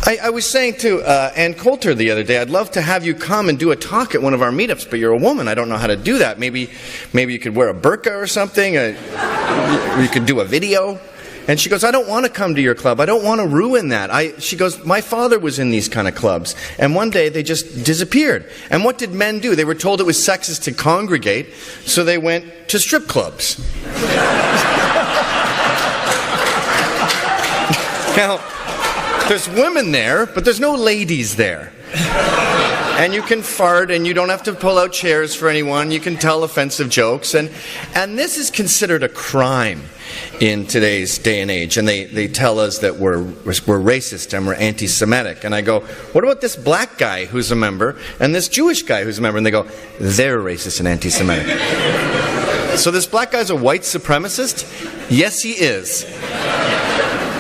I was saying to Ann Coulter the other day, I'd love to have you come and do a talk at one of our meetups, but you're a woman. I don't know how to do that. Maybe you could wear a burqa or something. Or you could do a video. And she goes, I don't want to come to your club. I don't want to ruin that. She goes, my father was in these kind of clubs. And one day they just disappeared. And what did men do? They were told it was sexist to congregate, so they went to strip clubs. Now, there's women there, but there's no ladies there. And you can fart, and you don't have to pull out chairs for anyone. You can tell offensive jokes. And this is considered a crime in today's day and age. And they tell us that we're racist and we're anti-Semitic. And I go, what about this black guy who's a member and this Jewish guy who's a member? And they go, they're racist and anti-Semitic. So this black guy's a white supremacist? Yes, he is.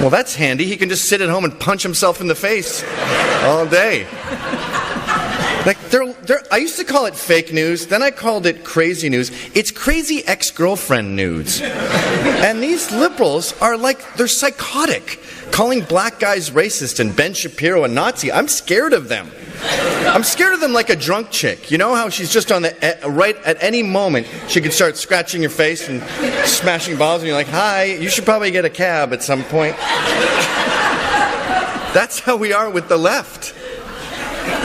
Well, that's handy. He can just sit at home and punch himself in the face all day. Like I used to call it fake news, then I called it crazy news. It's crazy ex-girlfriend news. And these liberals are like, they're psychotic, calling black guys racist and Ben Shapiro a Nazi. I'm scared of them. I'm scared of them like a drunk chick. You know how she's just on the right at any moment she could start scratching your face and smashing balls, and you're like, hi, you should probably get a cab at some point. That's how we are with the left.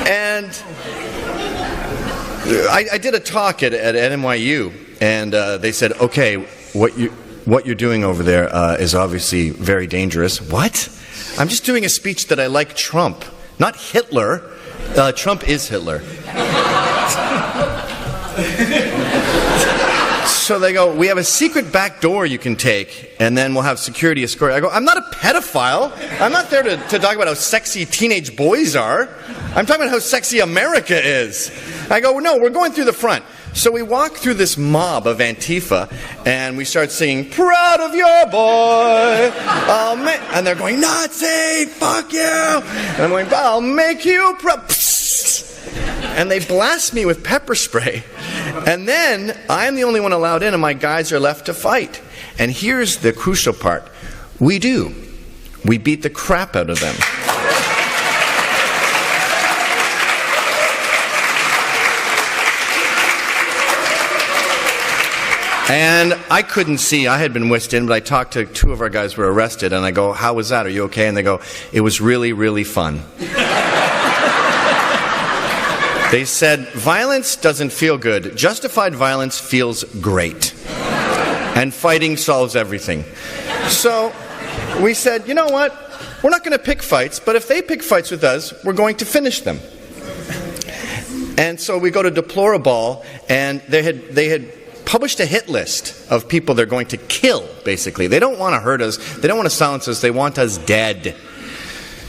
And I did a talk at NYU, and they said, okay, what you're doing over there is obviously very dangerous. What? I'm just doing a speech that I like Trump, not Hitler. Trump is Hitler. So they go, we have a secret back door you can take, and then we'll have security escort. I go, I'm not a pedophile. I'm not there to talk about how sexy teenage boys are. I'm talking about how sexy America is. I go, no, we're going through the front. So we walk through this mob of Antifa, and we start singing, proud of your boy. And they're going, Nazi, fuck you. And I'm going, I'll make you proud. And they blast me with pepper spray. And then I'm the only one allowed in, and my guys are left to fight. And here's the crucial part. We do. We beat the crap out of them. And I couldn't see. I had been whisked in, but I talked to two of our guys who were arrested, and I go, how was that? Are you okay? And they go, it was really, really fun. They said, violence doesn't feel good. Justified violence feels great. And fighting solves everything. So we said, you know what? We're not going to pick fights, but if they pick fights with us, we're going to finish them. And so we go to Deplorable, and they had published a hit list of people they're going to kill, basically. They don't want to hurt us. They don't want to silence us. They want us dead.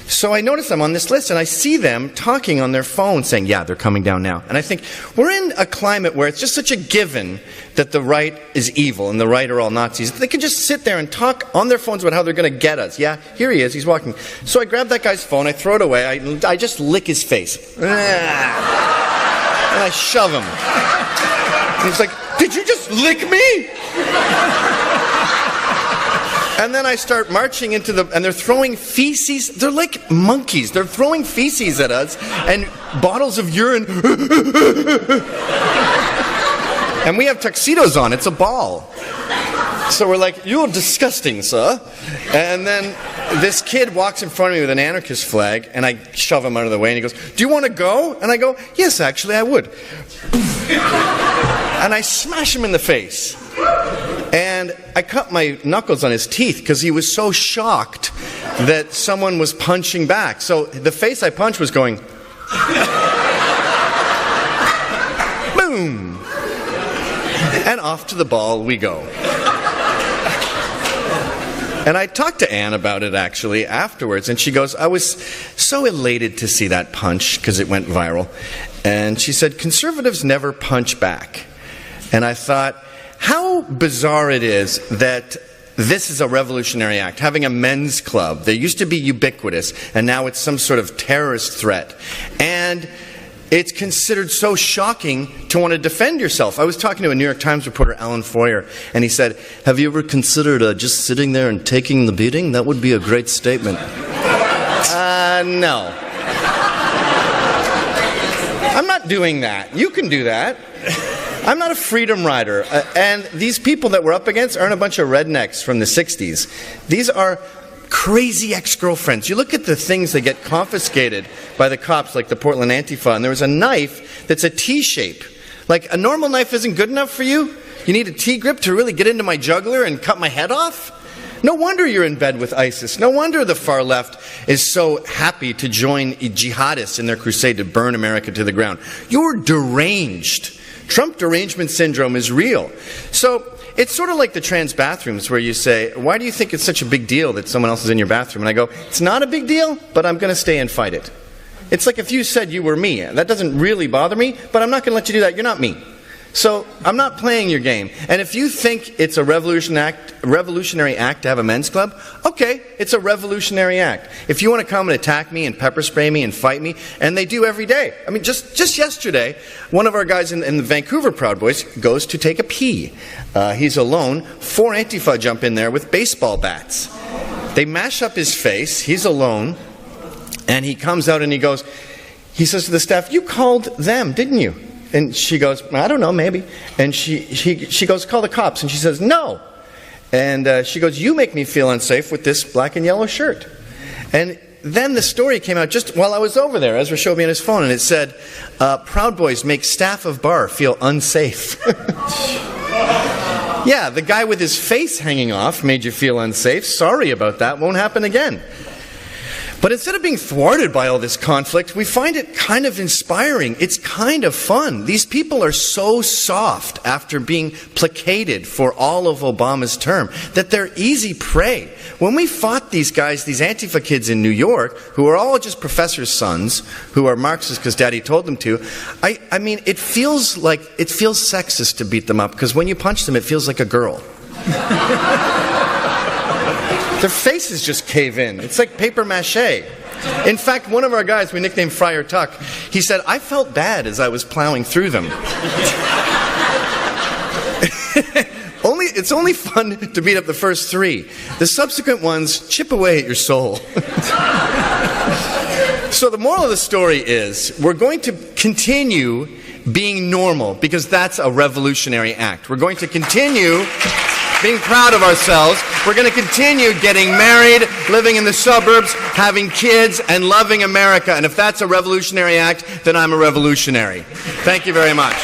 So I notice them on this list, and I see them talking on their phone saying, yeah, they're coming down now. And I think, we're in a climate where it's just such a given that the right is evil and the right are all Nazis. They can just sit there and talk on their phones about how they're going to get us. Yeah, here he is, he's walking. So I grab that guy's phone, I throw it away, I just lick his face. And I shove him. And he's like, did you just lick me? And then I start marching into and they're throwing feces. They're like monkeys. They're throwing feces at us and bottles of urine. And we have tuxedos on. It's a ball. So we're like, you're disgusting, sir. And then this kid walks in front of me with an anarchist flag, and I shove him out of the way, and he goes, do you want to go? And I go, yes, actually, I would. And I smash him in the face. And I cut my knuckles on his teeth because he was so shocked that someone was punching back. So the face I punched was going, boom. And off to the ball we go. And I talked to Anne about it, actually, afterwards. And she goes, I was so elated to see that punch because it went viral. And she said, conservatives never punch back. And I thought, how bizarre it is that this is a revolutionary act. Having a men's club. They used to be ubiquitous, and now it's some sort of terrorist threat. And it's considered so shocking to want to defend yourself. I was talking to a New York Times reporter, Alan Foyer, and he said, have you ever considered just sitting there and taking the beating? That would be a great statement. No. I'm not doing that. You can do that. I'm not a freedom rider. And these people that we're up against aren't a bunch of rednecks from the 60s. These are crazy ex-girlfriends. You look at the things that get confiscated by the cops, like the Portland Antifa, and there was a knife that's a T-shape. Like, a normal knife isn't good enough for you? You need a T-grip to really get into my jugular and cut my head off? No wonder you're in bed with ISIS. No wonder the far left is so happy to join jihadists in their crusade to burn America to the ground. You're deranged. Trump derangement syndrome is real. So it's sort of like the trans bathrooms where you say, why do you think it's such a big deal that someone else is in your bathroom? And I go, it's not a big deal, but I'm going to stay and fight it. It's like if you said you were me. That doesn't really bother me, but I'm not going to let you do that. You're not me. So I'm not playing your game. And if you think it's a revolutionary act to have a men's club, okay, it's a revolutionary act. If you want to come and attack me and pepper spray me and fight me, and they do every day. I mean, just yesterday, one of our guys in the Vancouver Proud Boys goes to take a pee. He's alone. 4 Antifa jump in there with baseball bats. They mash up his face. He's alone. And he comes out and he says to the staff, you called them, didn't you? And she goes, I don't know, maybe. And she goes, call the cops. And she says, no. And she goes, you make me feel unsafe with this black and yellow shirt. And then the story came out just while I was over there. Ezra showed me on his phone, and it said, Proud Boys make staff of bar feel unsafe. Yeah, the guy with his face hanging off made you feel unsafe. Sorry about that. Won't happen again. But instead of being thwarted by all this conflict, we find it kind of inspiring. It's kind of fun. These people are so soft after being placated for all of Obama's term that they're easy prey. When we fought these guys, these Antifa kids in New York, who are all just professors' sons, who are Marxists because Daddy told them to, I mean, it feels sexist to beat them up, because when you punch them, it feels like a girl. Their faces just cave in. It's like paper mache. In fact, one of our guys we nicknamed Friar Tuck, he said, I felt bad as I was plowing through them. It's only fun to beat up the first 3. The subsequent ones chip away at your soul. So the moral of the story is, we're going to continue being normal, because that's a revolutionary act. We're going to continue being proud of ourselves. We're going to continue getting married, living in the suburbs, having kids, and loving America. And if that's a revolutionary act, then I'm a revolutionary. Thank you very much.